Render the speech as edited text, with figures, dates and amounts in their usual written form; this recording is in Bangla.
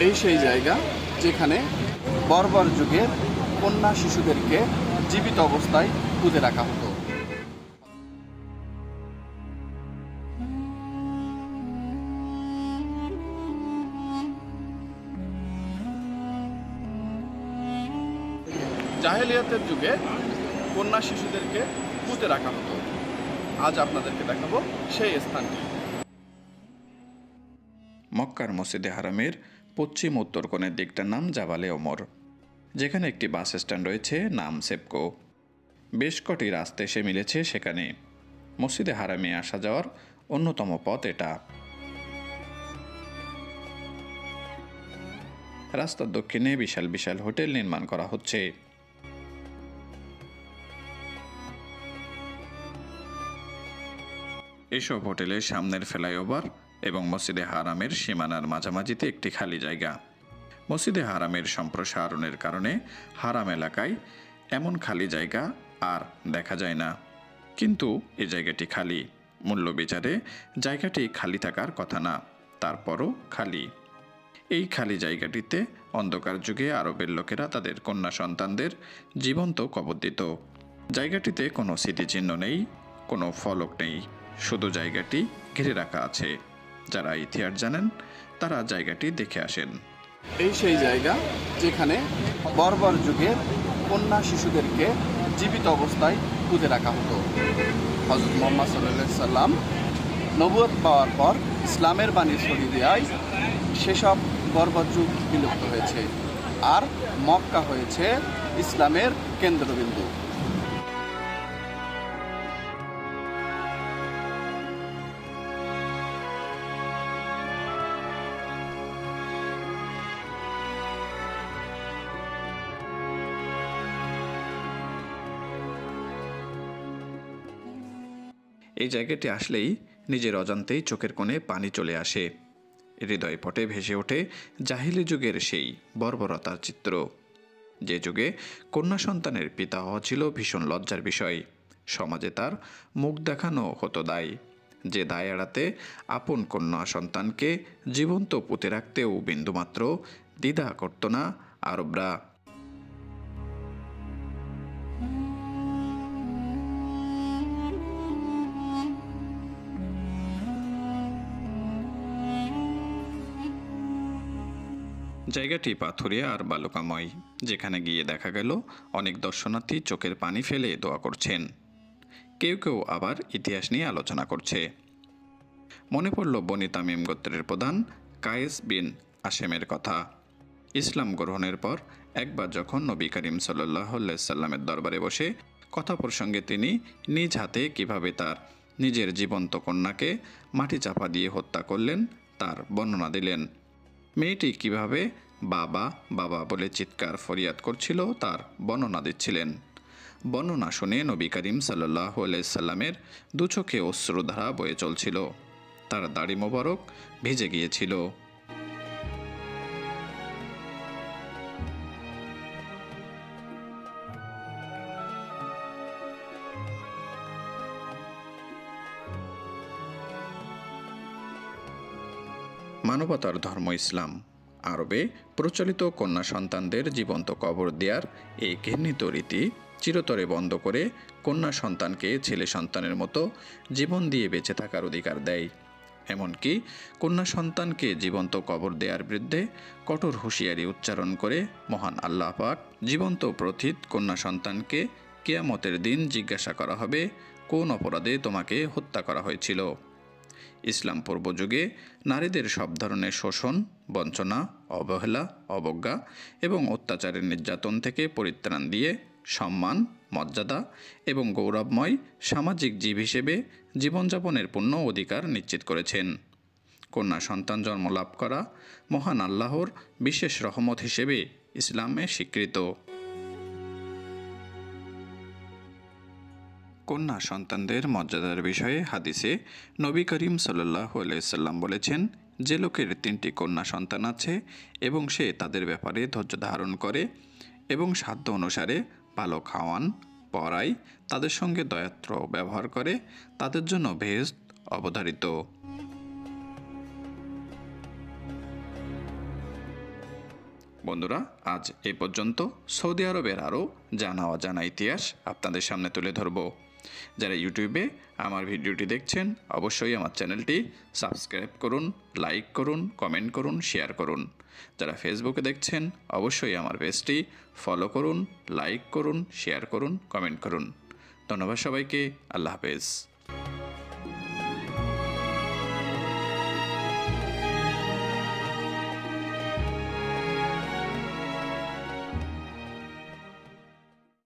এই সেই জায়গা যেখানে বর্বর যুগের কন্যা শিশুদেরকে জীবিত অবস্থায় পুঁতে রাখা হতো। জাহেলিয়াতের যুগে কন্যা শিশুদেরকে পুঁতে রাখা হতো। আজ আপনাদেরকে দেখাবো সেই স্থানটি। মক্কার মসজিদে হারামের পশ্চিম উত্তর কোণের দিকটার নাম জাবালে ওমর, যেখানে একটি বাস স্ট্যান্ড রয়েছে নাম সেপকো। বেশ কটি রাস্তা এসে মিলেছে সেখানে। মসজিদে হারামে আসা যাওয়ার অন্যতম পথ এটা। রাস্তার দক্ষিণে বিশাল বিশাল হোটেল নির্মাণ করা হচ্ছে। এসব হোটেলের সামনের ফ্লাইওভার এবং মসজিদে হারামের সীমানার মাঝামাঝিতে একটি খালি জায়গা। মসজিদে হারামের সম্প্রসারণের কারণে হারাম এলাকায় এমন খালি জায়গা আর দেখা যায় না, কিন্তু এই জায়গাটি খালি। মূল্য বিচারে জায়গাটি খালি থাকার কথা না, তারপরও খালি। এই খালি জায়গাটিতে অন্ধকার যুগে আরবের লোকেরা তাদের কন্যা সন্তানদের জীবন্ত কবর দিত। জায়গাটিতে কোনো স্মৃতিচিহ্ন নেই, কোনো ফলক নেই, শুধু জায়গাটি ঘিরে রাখা আছে। যারা ইতিহাস জানেন তারা জায়গাটি দেখে আসেন। এই সেই জায়গা যেখানে বর্বর যুগের কন্যা শিশুদেরকে জীবিত অবস্থায় পুঁতে রাখা হতো। হযরত মুহাম্মদ সাল্লাল্লাহু আলাইহি সাল্লাম নবুয়ত পাওয়ার পর ইসলামের বাণী ছড়িয়ে দেওয়ায় সেসব বর্বর যুগ বিলুপ্ত হয়েছে, আর মক্কা হয়েছে ইসলামের কেন্দ্রবিন্দু। এই জায়গাটি আসলেই নিজের অজান্তেই চোখের কোণে পানি চলে আসে। হৃদয় পটে ভেসে ওঠে জাহিলি যুগের সেই বর্বরতার চিত্র, যে যুগে কন্যা সন্তানের পিতা হওয়া ছিল ভীষণ লজ্জার বিষয়। সমাজে তার মুখ দেখানো হতো দায়, যে দায় এড়াতে আপন কন্যা সন্তানকে জীবন্ত পুঁতে রাখতেও বিন্দুমাত্র দ্বিধা করত না আরবরা। জায়গাটি পাথুরিয়া আর বালুকাময়, যেখানে গিয়ে দেখা গেল অনেক দর্শনার্থী চোখের পানি ফেলে দোয়া করছেন। কেউ কেউ আবার ইতিহাস নিয়ে আলোচনা করছে। মনে পড়ল বনি তামিম গোত্রের প্রধান কায়েস বিন আশেমের কথা। ইসলাম গ্রহণের পর একবার যখন নবী করিম সাল্লাল্লাহু আলাইহি সাল্লামের দরবারে বসে কথা প্রসঙ্গে তিনি নিজ হাতে কিভাবে তার নিজের জীবন্ত কন্যাকে মাটি চাপা দিয়ে হত্যা করলেন তার বর্ণনা দিলেন। মেয়েটি কিভাবে বাবা বাবা বলে চিৎকার ফরিয়াদ করছিল তার বর্ণনা দিচ্ছিলেন। বর্ণনা শুনে নবী করিম সাল্লাল্লাহু আলাইহি সাল্লামের দু চোখে অশ্রুধারা বয়ে চলছিল, তার দাড়ি মোবারক ভিজে গিয়েছিল। মানবতার ধর্ম ইসলাম। আরবে প্রচলিত কন্যা সন্তানদের জীবন্ত কবর দেওয়ার এই ঘৃণিত রীতি চিরতরে বন্ধ করে কন্যা সন্তানকে ছেলে সন্তানের মতো জীবন দিয়ে বেঁচে থাকার অধিকার দেয়। এমনকি কন্যা সন্তানকে জীবন্ত কবর দেওয়ার বিরুদ্ধে কঠোর হুঁশিয়ারি উচ্চারণ করে মহান আল্লাহ পাক জীবন্ত প্রথিত কন্যা সন্তানকে কিয়ামতের দিন জিজ্ঞাসা করা হবে, কোন অপরাধে তোমাকে হত্যা করা হয়েছিল। ইসলাম পূর্ব যুগে নারীদের সব ধরনের শোষণ, বঞ্চনা, অবহেলা, অবজ্ঞা এবং অত্যাচারের নির্যাতন থেকে পরিত্রাণ দিয়ে সম্মান, মর্যাদা এবং গৌরবময় সামাজিক জীব হিসেবে জীবনযাপনের পূর্ণ অধিকার নিশ্চিত করেছেন। কন্যা সন্তান জন্ম লাভ করা মহান আল্লাহর বিশেষ রহমত হিসেবে ইসলামে স্বীকৃত। কন্যা সন্তানদের মর্যাদার বিষয়ে হাদিসে নবী করিম সাল্লাল্লাহু আলাইহি সাল্লাম বলেছেন, যে লোকের 3টি কন্যা সন্তান আছে এবং সে তাদের ব্যাপারে ধৈর্য ধারণ করে এবং সাধ্য অনুসারে ভালো খাওয়ান, পড়ায়, তাদের সঙ্গে দয়াত্র ব্যবহার করে, তাদের জন্য বেহেশত অবধারিত। বন্ধুরা, আজ এই পর্যন্ত সৌদি আরবের আরও জানা অজানা ইতিহাস আপনাদের সামনে তুলে ধরব। যারা ইউটিউবে আমার ভিডিওটি দেখছেন অবশ্যই আমার চ্যানেলটি সাবস্ক্রাইব করুন, লাইক করুন, কমেন্ট করুন, শেয়ার করুন। যারা ফেসবুকে দেখছেন অবশ্যই আমার পেজটি ফলো করুন, লাইক করুন, শেয়ার করুন, কমেন্ট করুন। ধন্যবাদ সবাইকে। আল্লাহ হাফেজ।